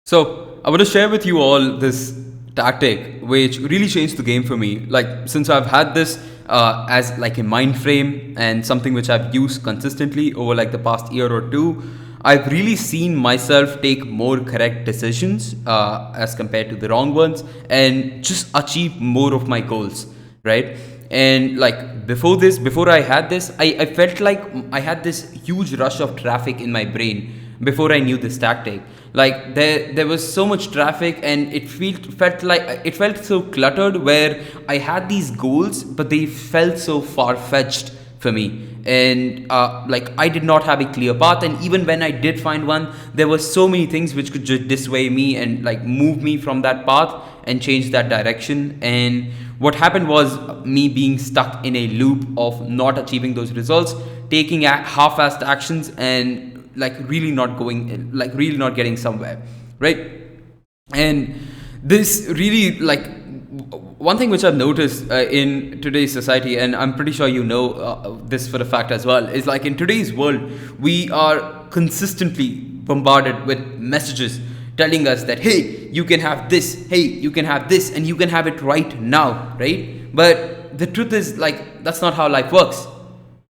So I want to share with you all this tactic which really changed the game for me. Like since I've had this as like a mind frame and something which I've used consistently over like the past year or two, I've really seen myself take more correct decisions as compared to the wrong ones and just achieve more of my goals, right? And like before I had this, I felt like I had this huge rush of traffic in my brain before I knew this tactic. Like there was so much traffic, and it felt so cluttered. Where I had these goals, but they felt so far fetched for me, and like I did not have a clear path. And even when I did find one, there were so many things which could just dissuade me and like move me from that path and change that direction. And what happened was me being stuck in a loop of not achieving those results, taking half-assed actions, and really not getting somewhere, right? And this really like one thing which I've noticed in today's society, and I'm pretty sure you know this for a fact as well, is like in today's world we are consistently bombarded with messages telling us that hey, you can have this, hey, you can have this, and you can have it right now, right? But the truth is, like, that's not how life works.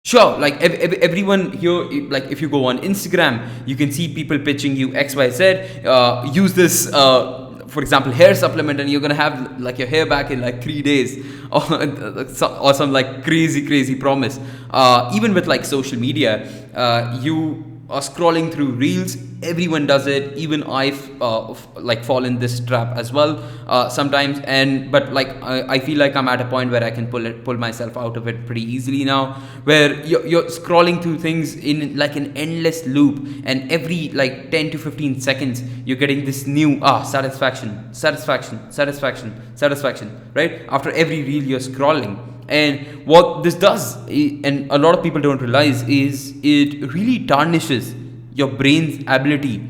Sure, like everyone here, like if you go on Instagram, you can see people pitching you XYZ. Use this, for example, hair supplement, and you're gonna have like your hair back in like 3 days, or some like crazy promise. Even with like social media, you are scrolling through reels. Everyone does it. Even like fall in this trap as well sometimes. And but like I feel like I'm at a point where I can pull myself out of it pretty easily now, where you're scrolling through things in like an endless loop, and every like 10 to 15 seconds you're getting this new satisfaction, right? After every reel you're scrolling. And what this does, and a lot of people don't realize, is it really tarnishes your brain's ability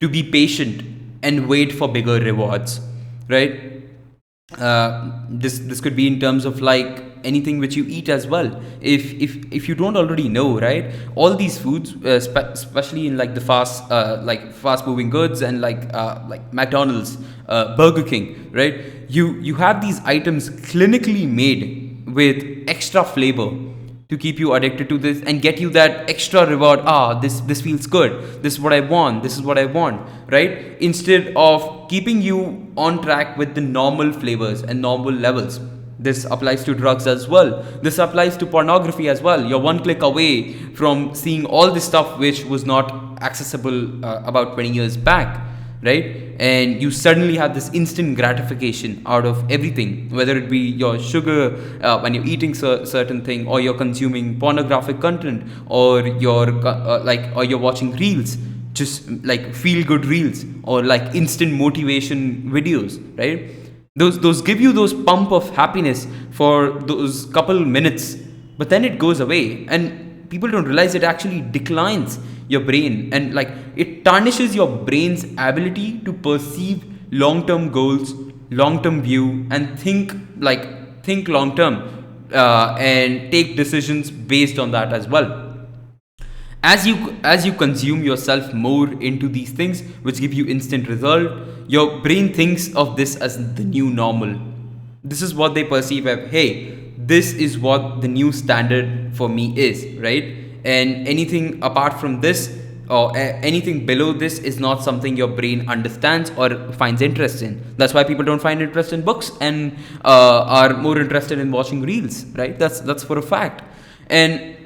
to be patient and wait for bigger rewards, right? This could be in terms of like anything which you eat as well. If you don't already know, right? All these foods, especially in like the fast moving goods, and like McDonald's, Burger King, right? You have these items clinically made with extra flavor to keep you addicted to this and get you that extra reward. This feels good, this is what I want, right? Instead of keeping you on track with the normal flavors and normal levels. This applies to drugs as well. This applies to pornography as well. You're one click away from seeing all this stuff which was not accessible about 20 years back, right? And you suddenly have this instant gratification out of everything, whether it be your sugar when you're eating certain thing, or you're consuming pornographic content, or you're watching reels, just like feel good reels, or like instant motivation videos, right? Those give you those pump of happiness for those couple minutes, but then it goes away, and people don't realize it actually declines your brain, and like it tarnishes your brain's ability to perceive long-term goals, long-term view, and think long-term, and take decisions based on that as well. As you consume yourself more into these things which give you instant result, your brain thinks of this as the new normal. This is what they perceive as, hey, this is what the new standard for me is, right? And anything apart from this, or anything below this, is not something your brain understands or finds interest in. That's why people don't find interest in books, and are more interested in watching reels, right? That's for a fact. And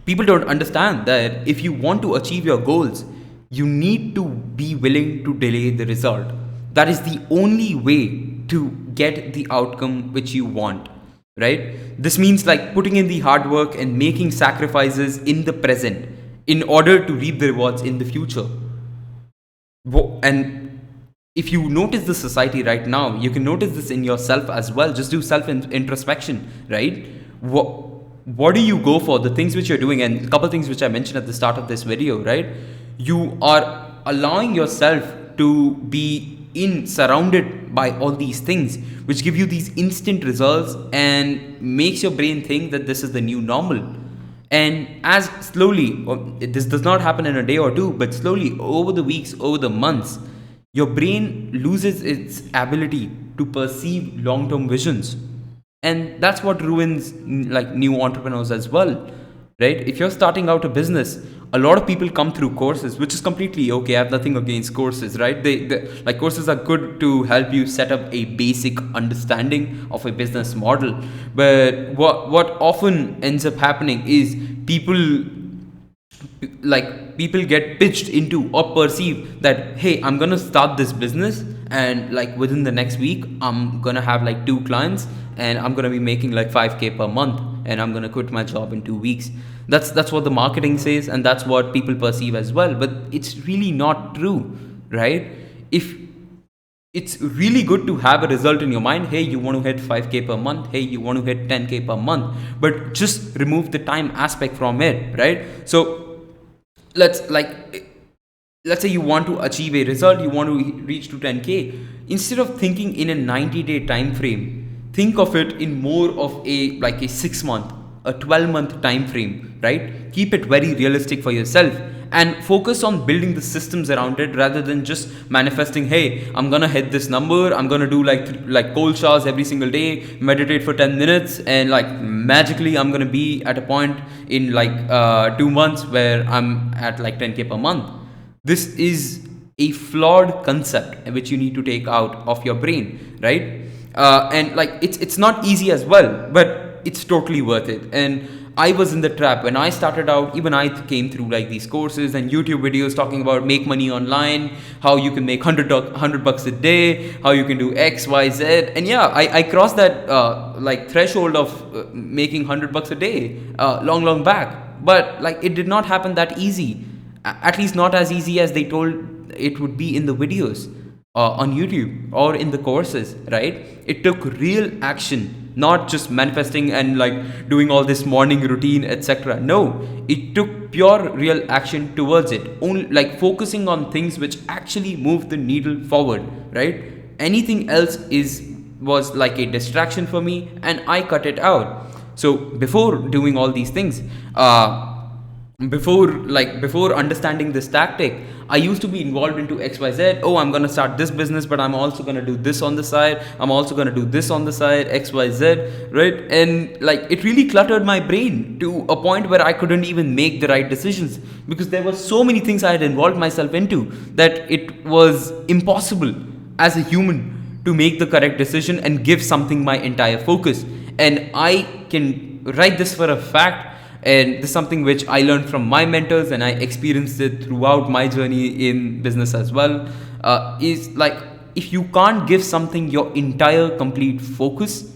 people don't understand that if you want to achieve your goals, you need to be willing to delay the result. That is the only way to get the outcome which you want, right? This means like putting in the hard work and making sacrifices in the present in order to reap the rewards in the future. And if you notice the society right now, you can notice this in yourself as well. Just do self introspection, right? What do you go for? The things which you're doing, and a couple things which I mentioned at the start of this video, right? You are allowing yourself to be surrounded by all these things which give you these instant results and makes your brain think that this is the new normal. And this does not happen in a day or two, but slowly over the weeks, over the months, your brain loses its ability to perceive long-term visions, and that's what ruins like new entrepreneurs as well, right? If you're starting out a business, a lot of people come through courses, which is completely okay. I have nothing against courses, right? They like, courses are good to help you set up a basic understanding of a business model, but what often ends up happening is people get pitched into or perceive that, hey, I'm gonna start this business, and like within the next week I'm gonna have like 2 clients, and I'm gonna be making like 5K per month, and I'm gonna quit my job in 2 weeks. That's what the marketing says, and that's what people perceive as well, but it's really not true, right? If it's really good to have a result in your mind, hey, you want to hit 5K per month, hey, you want to hit 10K per month, but just remove the time aspect from it, right? So let's say you want to achieve a result, you want to reach to 10K. Instead of thinking in a 90-day time frame, think of it in more of a 6 month, a 12-month time frame, right? Keep it very realistic for yourself, and focus on building the systems around it, rather than just manifesting, hey, I'm gonna hit this number, I'm gonna do like cold showers every single day, meditate for 10 minutes, and like magically I'm gonna be at a point in 2 months where I'm at like 10K per month. This is a flawed concept which you need to take out of your brain, right? And like it's not easy as well, but it's totally worth it. And I was in the trap when I started out. Even I came through like these courses and YouTube videos talking about make money online, how you can make $100 a day, how you can do X, Y, Z. And yeah, I crossed that threshold of making $100 a day long back. But like it did not happen that easy. At least not as easy as they told it would be in the videos on YouTube or in the courses, right? It took real action, not just manifesting and like doing all this morning routine, etc. No, it took pure real action towards it. Only like focusing on things which actually move the needle forward, right? Anything else was like a distraction for me, and I cut it out. So before doing all these things, before understanding this tactic, I used to be involved into XYZ. Oh, I'm gonna start this business, but I'm also gonna do this on the side, I'm also gonna do this on the side, XYZ, right? And like it really cluttered my brain to a point where I couldn't even make the right decisions, because there were so many things I had involved myself into that it was impossible as a human to make the correct decision and give something my entire focus. And I can write this for a fact, and this is something which I learned from my mentors, and I experienced it throughout my journey in business as well, is like, if you can't give something your entire complete focus,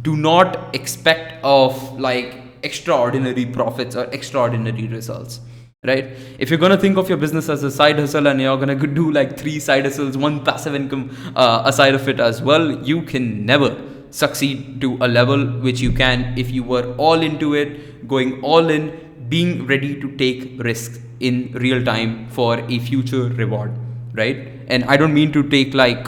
do not expect of like extraordinary profits or extraordinary results, right? If you're going to think of your business as a side hustle, and you're going to do like 3 side hustles, 1 passive income aside of it as well, you can never succeed to a level which you can if you were all into it, going all in, being ready to take risks in real time for a future reward, right? And I don't mean to take like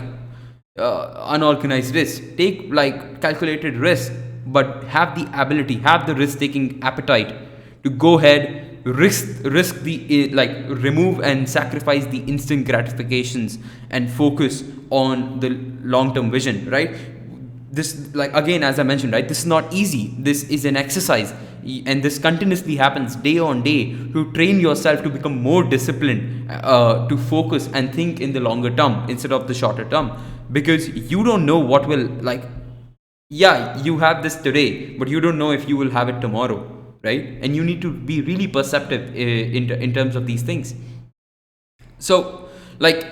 unorganized risks. Take like calculated risks, but have the ability, have the risk taking appetite to go ahead, risk the remove and sacrifice the instant gratifications, and focus on the long term vision, right? This, like, again, as I mentioned, right, this is not easy. This is an exercise, and this continuously happens day on day to train yourself to become more disciplined, to focus and think in the longer term instead of the shorter term, because you don't know what will, like, yeah, you have this today, but you don't know if you will have it tomorrow, right? And you need to be really perceptive in terms of these things. So like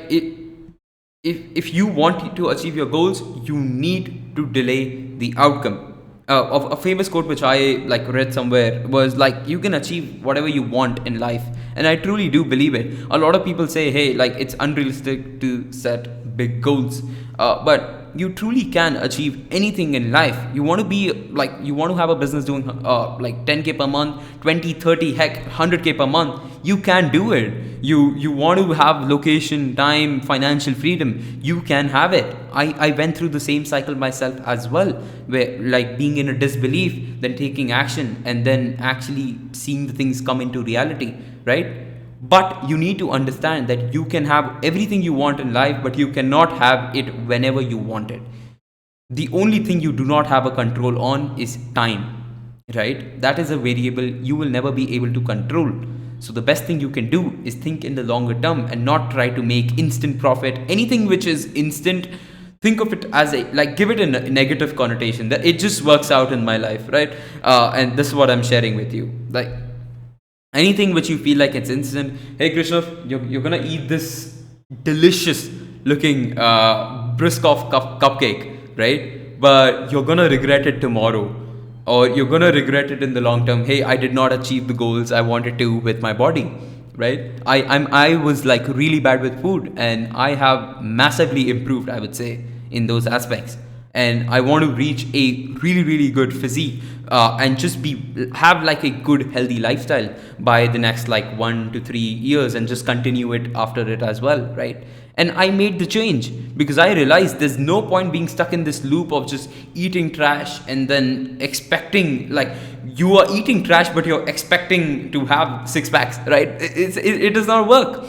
if you want to achieve your goals, you need to delay the outcome. Of a famous quote which I like read somewhere was like, you can achieve whatever you want in life, and I truly do believe it. A lot of people say, hey, like, it's unrealistic to set big goals, but you truly can achieve anything in life. You want to be like, you want to have a business doing like 10K per month, 20, 30, heck, 100K per month, you can do it. You want to have location, time, financial freedom, you can have it. I went through the same cycle myself as well, where like being in a disbelief, then taking action, and then actually seeing the things come into reality, right? But you need to understand that you can have everything you want in life, but you cannot have it whenever you want it. The only thing you do not have a control on is time, right? That is a variable you will never be able to control. So the best thing you can do is think in the longer term and not try to make instant profit. Anything which is instant, think of it as a, like, give it a negative connotation, that it just works out in my life, right? And this is what I'm sharing with you. Like, anything which you feel like it's instant. Hey Krishna, you're gonna eat this delicious looking Briskoff cupcake, right? But you're gonna regret it tomorrow, or you're gonna regret it in the long term. Hey, I did not achieve the goals I wanted to with my body, right? I was like really bad with food, and I have massively improved, I would say, in those aspects. And I want to reach a really good physique, and just have like a good healthy lifestyle by the next like 1 to 3 years, and just continue it after it as well, right? And I made the change because I realized there's no point being stuck in this loop of just eating trash and then expecting, like, you are eating trash but you're expecting to have six packs, right? It does not work.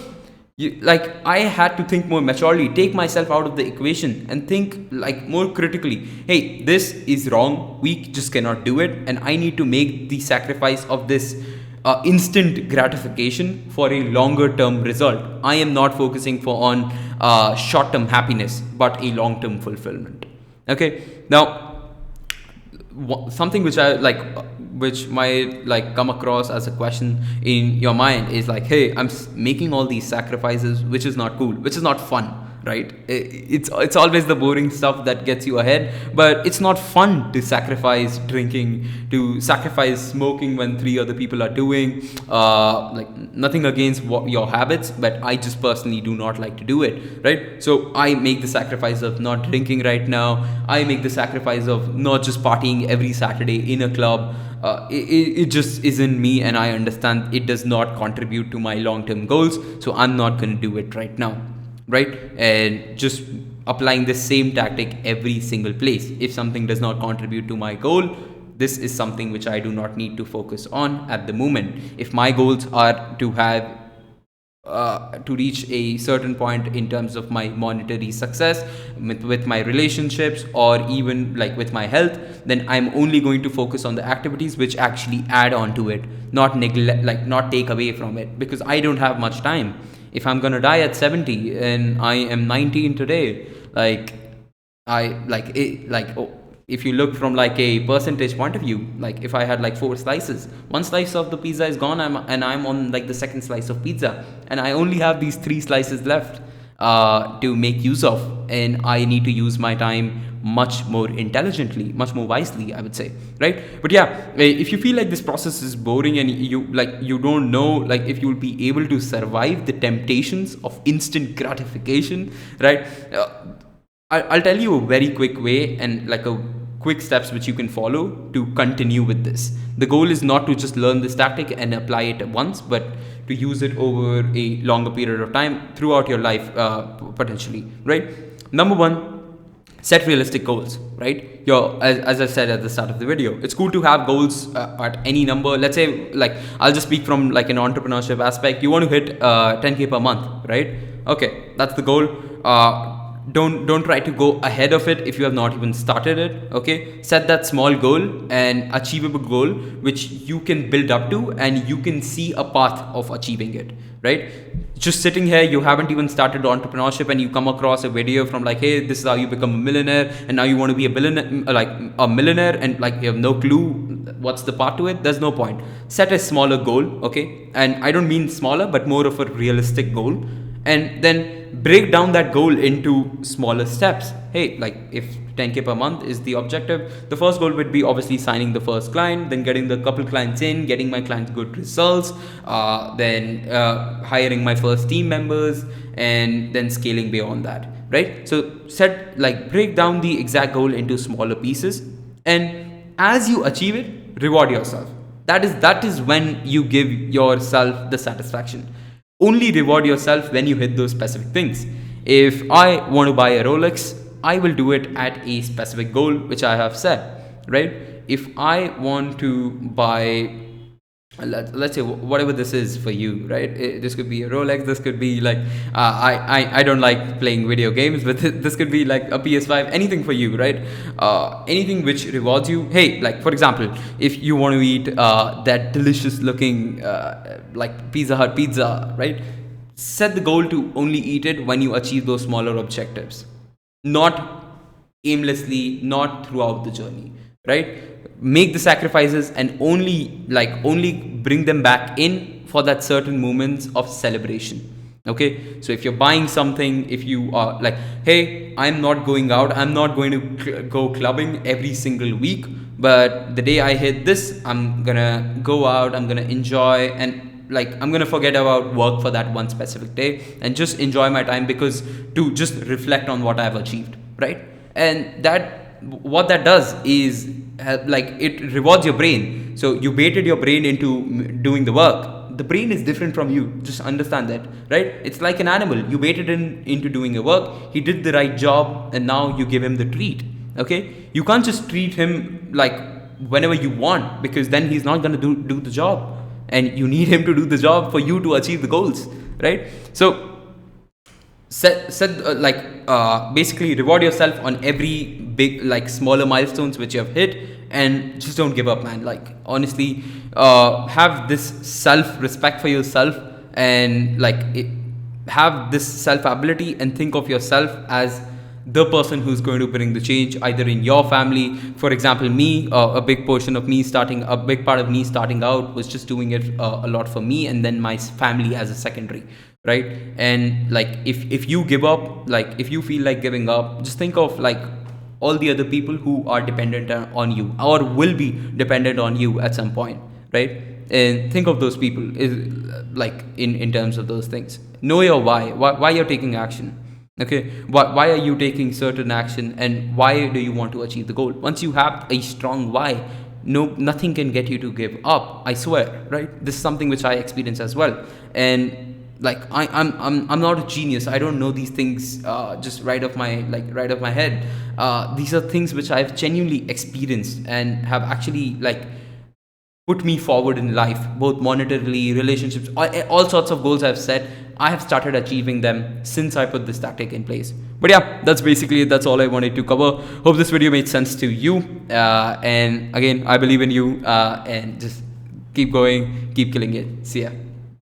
Like, I had to think more maturely, take myself out of the equation and think like more critically. Hey, this is wrong, we just cannot do it, and I need to make the sacrifice of this instant gratification for a longer term result. I am not focusing on short term happiness, but a long term fulfillment. Okay, now something which I like, which might like come across as a question in your mind is like, hey, I'm making all these sacrifices, which is not cool, which is not fun, right? It's always the boring stuff that gets you ahead, but it's not fun to sacrifice drinking, to sacrifice smoking when three other people are doing. Like, nothing against your habits, but I just personally do not like to do it, right? So I make the sacrifice of not drinking right now. I make the sacrifice of not just partying every Saturday in a club. It just isn't me, and I understand it does not contribute to my long-term goals, so I'm not going to do it right now, right? And just applying the same tactic every single place. If something does not contribute to my goal, this is something which I do not need to focus on at the moment. If my goals are to have to reach a certain point in terms of my monetary success, with my relationships, or even like with my health, then I'm only going to focus on the activities which actually add on to it, not neglect, like not take away from it, because I don't have much time. If I'm gonna die at 70 and I am 19 today, like, I like it, like, oh, if you look from like a percentage point of view, like if I had like 4 slices, one slice of the pizza is gone, I'm on like the second slice of pizza, and I only have these 3 slices left to make use of, and I need to use my time much more intelligently, much more wisely, I would say, right? But yeah, if you feel like this process is boring and you don't know like if you'll be able to survive the temptations of instant gratification, right? I'll tell you a very quick way and like a quick steps which you can follow to continue with this. The goal is not to just learn this tactic and apply it once, but to use it over a longer period of time throughout your life, potentially, right? Number one, set realistic goals, right? As I said at the start of the video, it's cool to have goals at any number. Let's say, like, I'll just speak from like an entrepreneurship aspect. You want to hit 10K per month, right? Okay, that's the goal. Don't try to go ahead of it if you have not even started it. Okay, set that small goal, and achievable goal which you can build up to, and you can see a path of achieving it, right? Just sitting here, you haven't even started entrepreneurship, and you come across a video from like, hey, this is how you become a millionaire, and now you want to be a billionaire, like a millionaire, and like you have no clue what's the path to it. There's no point. Set a smaller goal, okay? And I don't mean smaller, but more of a realistic goal, and then break down that goal into smaller steps. Hey, like if 10K per month is the objective, the first goal would be obviously signing the first client, then getting the couple clients in, getting my clients good results, then hiring my first team members, and then scaling beyond that, right? So break down the exact goal into smaller pieces, and as you achieve it, reward yourself. That is when you give yourself the satisfaction. Only reward yourself when you hit those specific things. If I want to buy a Rolex, I will do it at a specific goal which I have set, right? If I want to buy let's say whatever this is for you, right? This could be a Rolex, this could be like I don't like playing video games, but this could be like a PS5, anything for you, right? Anything which rewards you. Hey, like for example, if you want to eat that delicious looking like Pizza Hut pizza, right? Set the goal to only eat it when you achieve those smaller objectives, not aimlessly, not throughout the journey, right? Make the sacrifices and only bring them back in for that certain moments of celebration. Okay, so if you're buying something, if you are like, hey, I'm not going out, I'm not going to go clubbing every single week, but the day I hit this, I'm gonna go out, I'm gonna enjoy, and like I'm gonna forget about work for that one specific day and just enjoy my time, because to just reflect on what I've achieved, right? And that, what that does is like it rewards your brain. So you baited your brain into doing the work. The brain is different from you, just understand that, right? It's like an animal. You baited him into doing a work, he did the right job, and now you give him the treat. Okay, you can't just treat him like whenever you want, because then he's not going to do the job, and you need him to do the job for you to achieve the goals, right? So basically reward yourself on every big, like smaller milestones which you have hit, and just don't give up, man. Like honestly, have this self respect for yourself, and have this self ability, and think of yourself as the person who's going to bring the change, either in your family. For example, me, a big part of me starting out was just doing it a lot for me, and then my family as a secondary, right? And like if you give up, like if you feel like giving up, just think of like all the other people who are dependent on you, or will be dependent on you at some point, right? And think of those people is like in terms of those things. Know your why you're taking action. Okay, why are you taking certain action, and why do you want to achieve the goal? Once you have a strong why, nothing can get you to give up, I swear, right? This is something which I experience as well. And like I'm not a genius, I don't know these things just right off my head. These are things which I've genuinely experienced, and have actually like put me forward in life, both monetarily, relationships, all sorts of goals I've set. I have started achieving them since I put this tactic in place. But yeah, that's basically it. That's all I wanted to cover. Hope this video made sense to you. And again, I believe in you, and just keep going, keep killing it. See ya.